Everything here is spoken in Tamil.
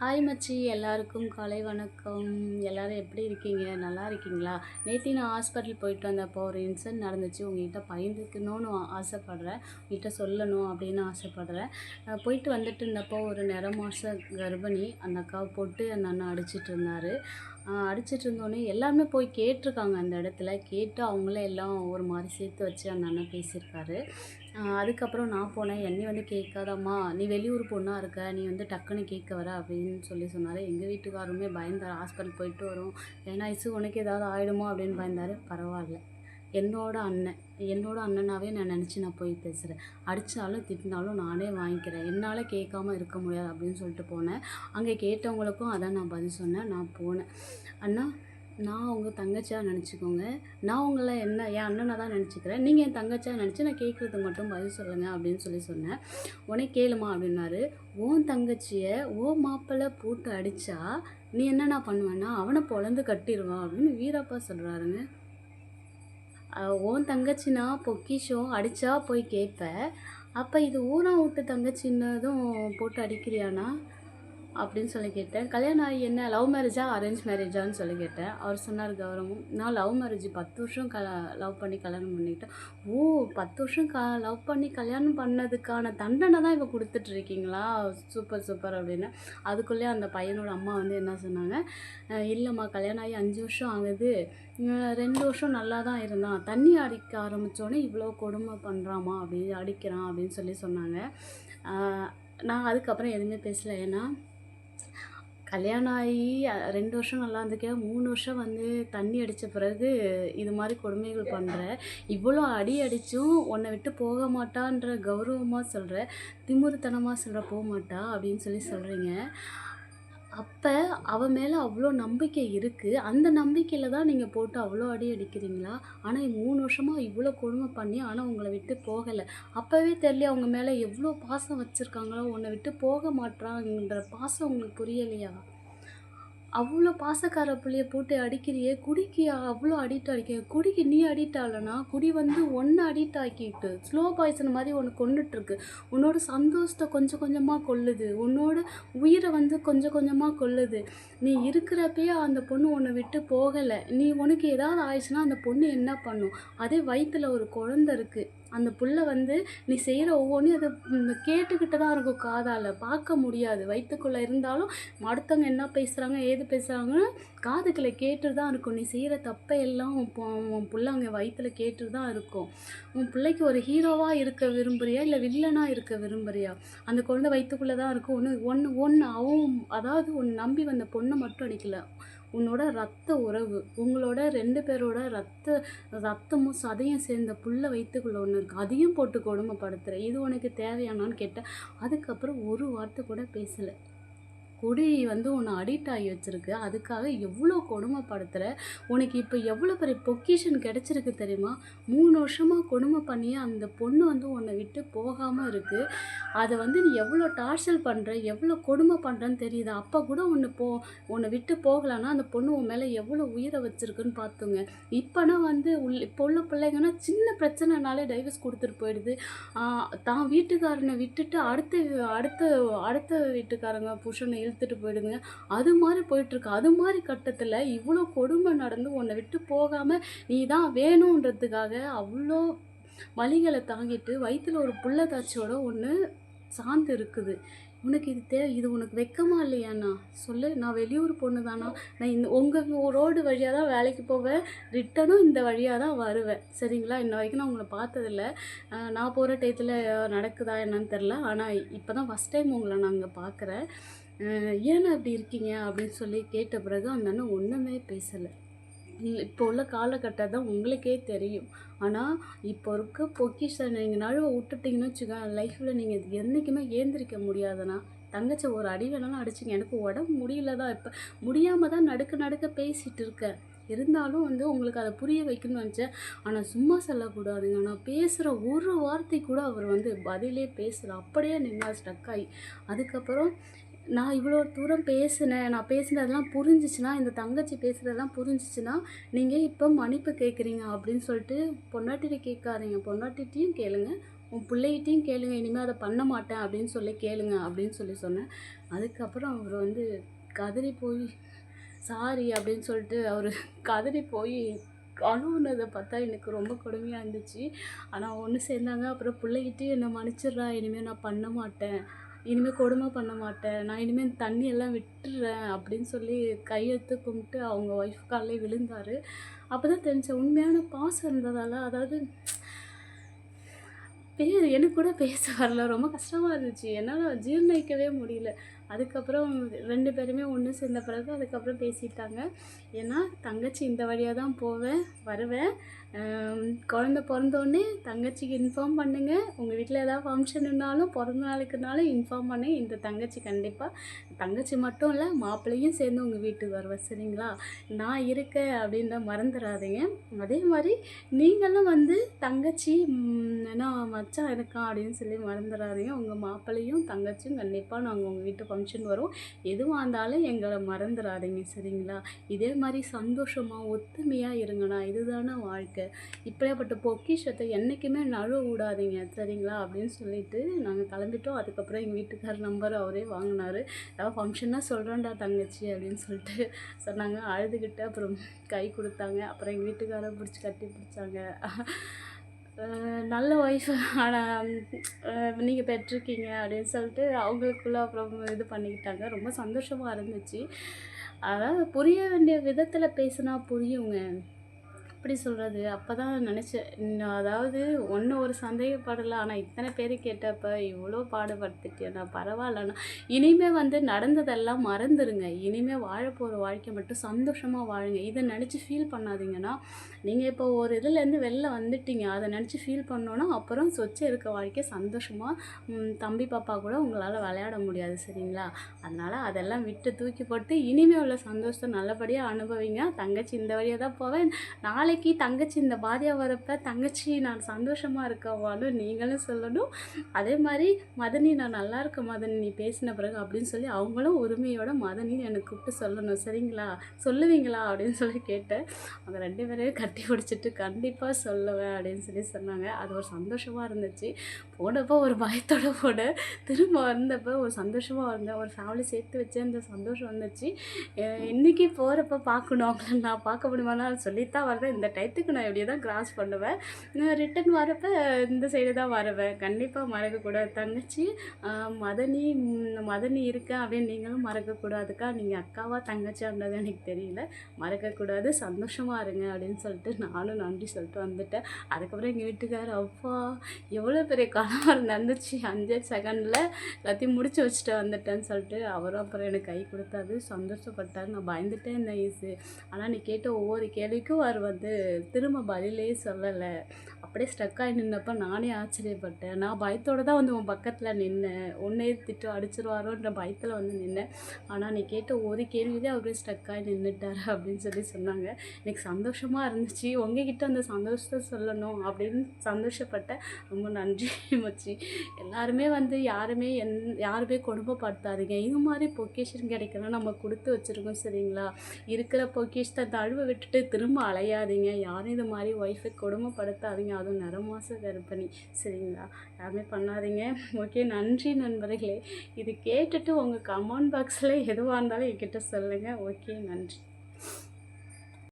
ஹாய் மச்சி, எல்லாருக்கும் காலை வணக்கம். எல்லாரும் எப்படி இருக்கீங்க? நல்லா இருக்கீங்களா? நேத்தி நான் ஹாஸ்பிட்டல் போயிட்டு வந்தப்போ ஒரு இன்சிடென்ட் நடந்துச்சு. உங்ககிட்ட பகிர்ந்துக்கணும்னு ஆசைப்படுறேன். உங்ககிட்ட சொல்லணும் அப்படின்னு ஆசைப்படுறேன். போயிட்டு வந்துட்டு இருந்தப்போ ஒரு நிற மாத கர்ப்பிணி அந்த அக்காவை போட்டு அந்த அண்ணன் அடிச்சிட்டு இருந்தாரு. அடிச்சிட்டு இருந்தோடனே எல்லாருமே போய் கேட்டிருக்காங்க அந்த இடத்துல. கேட்டு அவங்களே எல்லாம் ஒரு மாதிரி சேர்த்து வச்சு அந்த அண்ணன் பேசியிருக்காரு. அதுக்கப்புறம் நான் போனேன். என்னைய வந்து கேட்காதம்மா, நீ வெளியூர் பொண்ணா இருக்க, நீ வந்து டக்குன்னு கேட்க வர அப்படின்னு சொன்னார். எங்கள் வீட்டுக்காரருமே பயந்தார். ஹாஸ்பிட்டல் போயிட்டு வரோம், ஏன்னா உனக்கு ஏதாவது ஆகிடுமோ அப்படின்னு பயந்தார். பரவாயில்ல, என்னோட அண்ணனாவே நான் நினச்சி நான் போய் பேசுகிறேன். அடித்தாலும் திட்டினாலும் நானே வாங்கிக்கிறேன், என்னால் கேட்காம இருக்க முடியாது அப்படின்னு சொல்லிட்டு போனேன். அங்கே கேட்டவங்களுக்கும் அதான் நான் பதில் சொன்னேன். நான் போனேன். அண்ணா, நான் உங்கள் தங்கச்சியாக நினச்சிக்கோங்க. நான் உங்களை என் அண்ணனை தான் நினச்சிக்கிறேன். நீங்கள் என் தங்கச்சியாக நினச்சி நான் கேட்குறதுக்கு மட்டும் பதில் சொல்லுங்கள் அப்படின்னு சொன்னேன். உடனே கேளுமா அப்படின்னாரு. உன் தங்கச்சியை மாப்பிள்ளை போட்டு அடித்தா நீ என்னென்ன பண்ணுவேன்னா அவனை பொழந்து கட்டிடுவான் அப்படின்னு வீரப்பா சொல்கிறாருங்க. உன் தங்கச்சினா பொக்கிஷம், அடித்தா போய் கேட்ப. அப்போ இது ஊரா விட்டு தங்கச்சின்னதும் போட்டு அடிக்கிறியானா அப்படின்னு சொல்லி கேட்டேன். கல்யாணம் ஆகி என்ன லவ் மேரேஜா அரேஞ்ச் மேரேஜான்னு சொல்லி கேட்டேன். அவர் சொன்னார் கௌரவம், நான் லவ் மேரேஜ் 10 வருஷம் லவ் பண்ணி கல்யாணம் பண்ணிக்கிட்டேன். ஓ, 10 வருஷம் லவ் பண்ணி கல்யாணம் பண்ணதுக்கான தண்டனை தான் இப்போ கொடுத்துட்ருக்கீங்களா? சூப்பர் சூப்பர் அப்படின்னு. அதுக்குள்ளே அந்த பையனோட அம்மா வந்து என்ன சொன்னாங்க, இல்லைம்மா கல்யாணம் ஆகி 5 வருஷம் ஆகுது, 2 வருஷம் நல்லா தான் இருந்தான், தண்ணி அடிக்க ஆரம்பித்தோடனே இவ்வளோ கொடுமை பண்ணுறாமா அப்படின்னு அடிக்கிறான் அப்படின்னு சொன்னாங்க. நான் அதுக்கப்புறம் எதுவுமே பேசலை. ஏன்னா கல்யாணம் ஆகி 2 வருஷம் நல்லா இருந்துக்கே, 3 வருஷம் வந்து தண்ணி அடித்த பிறகு இது மாதிரி கொடுமைகள் பண்ணுற, இவ்வளோ அடி அடித்தும் உன்னை விட்டு போக மாட்டான்ற கௌரவமாக சொல்கிற, திமிருத்தனமாக சொல்கிற போக மாட்டா அப்படின்னு சொல்கிறீங்க. அப்போ அவன் மேலே அவ்வளோ நம்பிக்கை இருக்குது. அந்த நம்பிக்கையில் தான் நீங்கள் போட்டு அவ்வளோ அடி அடிக்கிறீங்களா? ஆனால் 3 வருஷமாக இவ்வளோ கொடுமை பண்ணி ஆனால் உங்களை விட்டு போகலை. அப்போவே தெரியல அவங்க மேலே எவ்வளோ பாசம் வச்சுருக்காங்களோ, உன்னை விட்டு போக மாட்றாங்கன்ற பாசம் உங்களுக்கு புரியலையா? அவ்வளோ பாசக்கார புள்ளைய போட்டு அடிக்கிறியே, குடிக்கு அவ்வளோ அடிக்ட் ஆகிக்க. குடிக்கு நீ அடிக்ட் ஆகலைன்னா குடி வந்து ஒன்றை அடிக்ட் ஆக்கிட்டு ஸ்லோ பாய்சன் மாதிரி ஒன்று கொண்டுட்ருக்கு. உன்னோட சந்தோஷத்தை கொஞ்சம் கொஞ்சமாக கொல்லுது, உன்னோட உயிரை வந்து கொஞ்சம் கொஞ்சமாக கொல்லுது. நீ இருக்கிறப்பயே அந்த பொண்ணு உன்னை விட்டு போகலை. உனக்கு ஏதாவது ஆயிடுச்சுன்னா அந்த பொண்ணு என்ன பண்ணும்? அதே வயிற்றில் ஒரு குழந்தை இருக்குது, அந்த புள்ள வந்து நீ செய்கிற ஒவ்வொன்றையும் அதை கேட்டுக்கிட்டு தான் இருக்கும். காதால் பார்க்க முடியாது, வயிற்றுக்குள்ளே இருந்தாலும் அடுத்தவங்க என்ன பேசுகிறாங்க ஏது பேசுகிறாங்கன்னு காதுக்குள்ளே கேட்டு தான் இருக்கும். நீ செய்கிற தப்பை எல்லாம் உன் புள்ள அங்கே வயிற்றில் கேட்டு தான் இருக்கும். உன் பிள்ளைக்கு ஒரு ஹீரோவாக இருக்க விரும்புகிறியா இல்லை வில்லனாக இருக்க விரும்புகிறியா? அந்த குழந்தை வயிற்றுக்குள்ளே தான் இருக்கும். ஒன்று அவன், அதாவது உன்னை நம்பி வந்த பொண்ணை மட்டும் அடிக்கல, உன்னோட ரத்த உறவு, உங்களோட 2 பேரோட ரத்தமும் சதையும் சேர்ந்த புள்ள வயிற்றுக்குள்ளே ஒன்று இருக்குது, அதையும் போட்டு கொடுமைப்படுத்துகிற. இது உனக்கு தேவையானான்னு கேட்டேன். அதுக்கப்புறம் ஒரு வார்த்தை கூட பேசலை. குடி வந்து உன்னை அடிக்ட் ஆகி வச்சுருக்கு, அதுக்காக எவ்வளோ கொடுமைப்படுத்துகிற. உனக்கு இப்போ எவ்வளோ பெரிய பொக்கிஷன் கிடச்சிருக்கு தெரியுமா? 3 வருஷமாக கொடுமை பண்ணி அந்த பொண்ணு வந்து உன்னை விட்டு போகாமல் இருக்குது. அதை வந்து நீ எவ்வளோ டார்ச்சர் பண்ணுற, எவ்வளோ கொடுமை பண்ணுறன்னு தெரியுது. அப்போ கூட உன்னை விட்டு போகலான்னா அந்த பொண்ணு உன் மேலே எவ்வளோ உயிரை வச்சுருக்குன்னு பார்த்துங்க. இப்போனா வந்து இப்போ உள்ள பிள்ளைங்கன்னா சின்ன பிரச்சனைனாலே டைவர்ஸ் கொடுத்துட்டு போயிடுது. தான் வீட்டுக்காரனை விட்டுட்டு அடுத்த அடுத்த வீட்டுக்காரங்க புருஷனை இழுத்துட்டு போயிடுங்க. அது மாதிரி போயிட்டுருக்கு. அது மாதிரி கட்டத்தில் இவ்வளோ கொடுமை நடந்து உன்னை விட்டு போகாமல் நீ தான் வேணுன்றதுக்காக அவ்வளோ வலிகளை தாங்கிட்டு வயிற்றில் ஒரு புள்ள தாச்சியோட ஒன்று சார்ந்து இருக்குது. உனக்கு இது உனக்கு வெக்கமா இல்லையாண்ணா? சொல்லு. நான் வெளியூர் பொண்ணு தானா? நான் உங்கள் ரோடு வழியாக தான் வேலைக்கு போவேன், ரிட்டனும் இந்த வழியாக தான் வருவேன், சரிங்களா? இன்ன வரைக்கும் நான் உங்களை பார்த்ததில்ல. நான் போகிற டயத்தில் நடக்குதா என்னன்னு தெரில. ஆனால் இப்போ தான் ஃபஸ்ட் டைம் உங்களை நான் அங்கே பார்க்குறேன். ஏன்னா அப்படி இருக்கீங்க அப்படின்னு கேட்ட பிறகு அந்த அண்ணன் ஒன்றுமே பேசலை. இப்போ உள்ள காலகட்டம் தான் உங்களுக்கே தெரியும். ஆனால் இப்போ இருக்க பொக்கிஷன் நீங்கள் நழுவ விட்டுட்டிங்கன்னு வச்சுக்கோங்க, லைஃப்பில் நீங்கள் என்றைக்குமே ஏந்திரிக்க முடியாதுண்ணா. தங்கச்சி ஒரு அடி வேணாலும் அடிச்சிங்க. எனக்கு உடம்பு முடியல தான், இப்போ முடியாமல் தான் நடுக்க பேசிகிட்டு இருக்கேன். இருந்தாலும் வந்து உங்களுக்கு அதை புரிய வைக்கணும்னு நினச்சேன். ஆனால் சும்மா சொல்லக்கூடாதுங்க. நான் பேசுகிற ஒரு வார்த்தை கூட அவர் வந்து பதிலே பேசலை, அப்படியே நின்னா ஸ்டக் ஆகி. அதுக்கப்புறம் நான் இவ்வளோ தூரம் பேசினேன், நான் பேசினதெல்லாம் புரிஞ்சிச்சுன்னா, இந்த தங்கச்சி பேசுகிறதெல்லாம் புரிஞ்சிச்சுன்னா நீங்கள் இப்போ மன்னிப்பு கேட்குறீங்க அப்படின்னு பொண்டாட்டிகிட்ட கேட்காதீங்க, பொண்டாட்டிகிட்டையும் கேளுங்க, உன் பிள்ளைகிட்டையும் கேளுங்க, இனிமேல் அதை பண்ண மாட்டேன் அப்படின்னு சொல்லி கேளுங்க அப்படின்னு சொன்னேன். அதுக்கப்புறம் அவர் வந்து கதறி போய் சாரி அப்படின்னு சொல்லிட்டு அவர் கதறி போய் அழுவுனதை பார்த்தா எனக்கு ரொம்ப கொடுமையாக இருந்துச்சு. ஆனால் ஒன்று சேர்ந்தாங்க. அப்புறம் பிள்ளைகிட்டயும் என்னை மன்னிச்சிடுறா, இனிமேல் நான் பண்ண மாட்டேன், இனிமேல் கொடுமை பண்ண மாட்டேன், நான் இனிமேல் தண்ணி எல்லாம் விட்டுடுறேன் அப்படின்னு சொல்லி கையெடுத்து கும்பிட்டு அவங்க ஒய்ஃப் காலிலே விழுந்தார். அப்போ தான் தெரிஞ்சேன் உண்மையான பாசம் இருந்ததால். அதாவது எனக்கு கூட பேச வரல. ரொம்ப கஷ்டமா இருந்துச்சு. என்னால ஜீரணிக்கவே முடியல. அதுக்கப்புறம் 2 பேருமே ஒண்ணு சேர்ந்த பிறகு அதுக்கப்புறம் பேசிட்டாங்க. ஏன்னா, தங்கச்சி இந்த வழியா தான் போவேன், வருவேன். குழந்த பொறந்தோடனே தங்கச்சிக்கு இன்ஃபார்ம் பண்ணுங்க. உங்க வீட்ல ஏதாவது ஃபங்க்ஷன்னாலும், பிறந்த நாளுக்குனாலும் இன்ஃபார்ம் பண்ணுங்க. இந்த தங்கச்சி கண்டிப்பா தங்கச்சி மட்டும் இல்ல, மாப்பிள்ளையும் சேர்ந்து உங்க வீட்டுக்கு வருவேன். சரிங்களா? நான் இருக்கேன் அப்படின்றத மறந்துடாதீங்க. அதே மாரி நீங்களும் வந்து தங்கச்சி ஏன்னா மச்சான் இருக்கான் அப்படின்னு சொல்லி மறந்துடாதீங்க. உங்க மாப்பிள்ளையும் தங்கச்சியும் கண்டிப்பா நாங்க உங்க வீட்டு ஃபங்க்ஷன் வரோம். எதுவா இருந்தாலும் எங்கள மறந்துடாதீங்க. சரிங்களா? இதே மாரி சந்தோஷமா, ஒத்துமையா இருங்கண்ணா. இதுதானே வாழ்க்கை. இப்படியாப்பட்ட பொக்கிஷத்தை என்றைக்குமே நழுவ விடாதீங்க. சரிங்களா? அப்படின்னு சொல்லிட்டு நாங்கள் கிளம்பிட்டோம். அதுக்கப்புறம் எங்கள் வீட்டுக்காரர் நம்பர் அவரே வாங்கினாரு. ஏதாவது ஃபங்க்ஷன்னா சொல்கிறேன்டா தங்கச்சி அப்படின்னு சொல்லிட்டு சொன்னாங்க. அழுதுகிட்டு அப்புறம் கை கொடுத்தாங்க. அப்புறம் எங்கள் வீட்டுக்காரரை பிடிச்சி கட்டி பிடிச்சாங்க. நல்ல ஒய்ஃப் ஆனால் நீங்கள் பெற்றிருக்கீங்க அப்படின்னு சொல்லிட்டு அவங்களுக்குள்ள அப்புறம் இது பண்ணிக்கிட்டாங்க. ரொம்ப சந்தோஷமாக இருந்துச்சு. அதாவது புரிய வேண்டிய விதத்தில் பேசினா புரியுங்க. எப்படி சொல்கிறது? அப்போ தான் நினச்சேன். அதாவது ஒன்று ஒரு சந்தேகப்படல. ஆனால் இத்தனை பேர் கேட்டப்ப இவ்வளோ பாடுபடுத்திட்டியேண்ணா, பரவாயில்லண்ணா. இனிமே வந்து நடந்ததெல்லாம் மறந்துருங்க. இனிமே வாழப்போகிற வாழ்க்கை மட்டும் சந்தோஷமாக வாழுங்க. இதை நினச்சி ஃபீல் பண்ணாதீங்கன்னா, நீங்கள் இப்போ ஒரு இதுலேருந்து வெளில வந்துட்டீங்க. அதை நினச்சி ஃபீல் பண்ணோன்னா, அப்புறம் சொச்சம் இருக்க வாழ்க்கை சந்தோஷமாக தம்பி பாப்பா கூட உங்களால் விளையாட முடியாது. சரிங்களா? அதனால் அதெல்லாம் விட்டு தூக்கி போட்டு இனிமே உள்ள சந்தோஷத்தை நல்லபடியாக அனுபவிங்க. தங்கச்சி இந்த வழியாக தான் போவேன். நாளைக்கு தங்கச்சி இந்த பாதியாக வரப்ப தங்கச்சி நான் சந்தோஷமாக இருக்கவான்னு நீங்களும் சொல்லணும். அதே மாதிரி மதனி நான் நல்லா இருக்கேன் மதனி நீ பேசின பிறகு அப்படின்னு சொல்லி அவங்களும் உரிமையோட மதனின்னு எனக்கு கூப்பிட்டு சொல்லணும். சரிங்களா? சொல்லுவீங்களா அப்படின்னு சொல்லி கேட்டேன். அவங்க 2 பேரையும் கட்டி பிடிச்சிட்டு கண்டிப்பாக சொல்லுவேன் அப்படின்னு சொல்லி சொன்னாங்க. அது ஒரு சந்தோஷமாக இருந்துச்சு. போனப்போ ஒரு பயத்தோட போனேன். திரும்ப வந்தப்போ ஒரு சந்தோஷமாக வந்தேன். ஒரு ஃபேமிலி சேர்த்து வச்சு அந்த சந்தோஷம் வந்துச்சு. இன்றைக்கி போகிறப்ப பார்க்கணும் அவங்கள நான் பார்க்க முடியுமானா சொல்லித்தான் வரேன். இந்த டயத்துக்கு நான் இப்படியே தான் கிராஸ் பண்ணுவேன். ரிட்டன் வரப்போ இந்த சைடு தான் வருவேன். கண்டிப்பாக மறக்கக்கூடாது. தங்கச்சி மதனி மதனி இருக்கேன் அப்படின்னு நீங்களும் மறக்கக்கூடாதுக்கா. நீங்கள் அக்காவா தங்கச்சியான்றது எனக்கு தெரியல. மறக்கக்கூடாது. சந்தோஷமாக இருங்க அப்படின்னு சொல்லிட்டு நானும் நன்றி சொல்லிட்டு வந்துட்டேன். அதுக்கப்புறம் எங்கள் வீட்டுக்காரர் அப்பா எவ்வளோ பெரிய கலவரம் நடந்துச்சு 5 செகண்டில் எல்லாத்தையும் முடிச்சு வச்சுட்டு வந்துட்டேன்னு சொல்லிட்டு அவரும் அப்புறம் எனக்கு கை கொடுத்தாரு. சந்தோஷப்பட்டார். நான் பயந்துட்டே இருந்தேன் ஈஸு. ஆனால் நீ கேட்ட ஒவ்வொரு கேள்விக்கும் அவர் வந்து திரும்ப பதிலே சொல்லலை. அப்படியே ஸ்டக் ஆகி நின்னப்போ நானே ஆச்சரியப்பட்டேன். நான் பயத்தோடு தான் வந்து உன் பக்கத்தில் நின்னேன். உன்னே திட்டு அடிச்சிருவாரோன்ற பயத்தில் வந்து நின்னேன். ஆனால் நீ கேட்ட ஒரு கேள்வியிலே அவரே ஸ்டக் ஆகி நின்றுட்டார் அப்படின்னு சொல்லி சொன்னாங்க. எனக்கு சந்தோஷமாக இருந்துச்சு. உங்ககிட்ட அந்த சந்தோஷத்தை சொல்லணும் அப்படின்னு சந்தோஷப்பட்டேன். ரொம்ப நன்றி மச்சி. எல்லாருமே வந்து யாருமே கொடுமைப்படுத்தாதீங்க. இது மாதிரி பொக்கேஷன் கிடைக்கலாம் நம்ம கொடுத்து வச்சுருக்கோம். சரிங்களா? இருக்கிற பொக்கேஷத்தை தழுவ விட்டுட்டு திரும்ப அலையாதீங்க. யாரும் இது மாதிரி ஒய்ஃபை கொடுமைப்படுத்தாதீங்க. அதுவும் நிறமாச கர்ப்பிணி. சரிங்களா? யாருமே பண்ணாதீங்க. ஓகே, நன்றி நண்பர்களே. இது கேட்டுட்டு உங்கள் கமெண்ட் பாக்ஸில் எதுவாக இருந்தாலும் என்கிட்ட சொல்லுங்கள். ஓகே, நன்றி.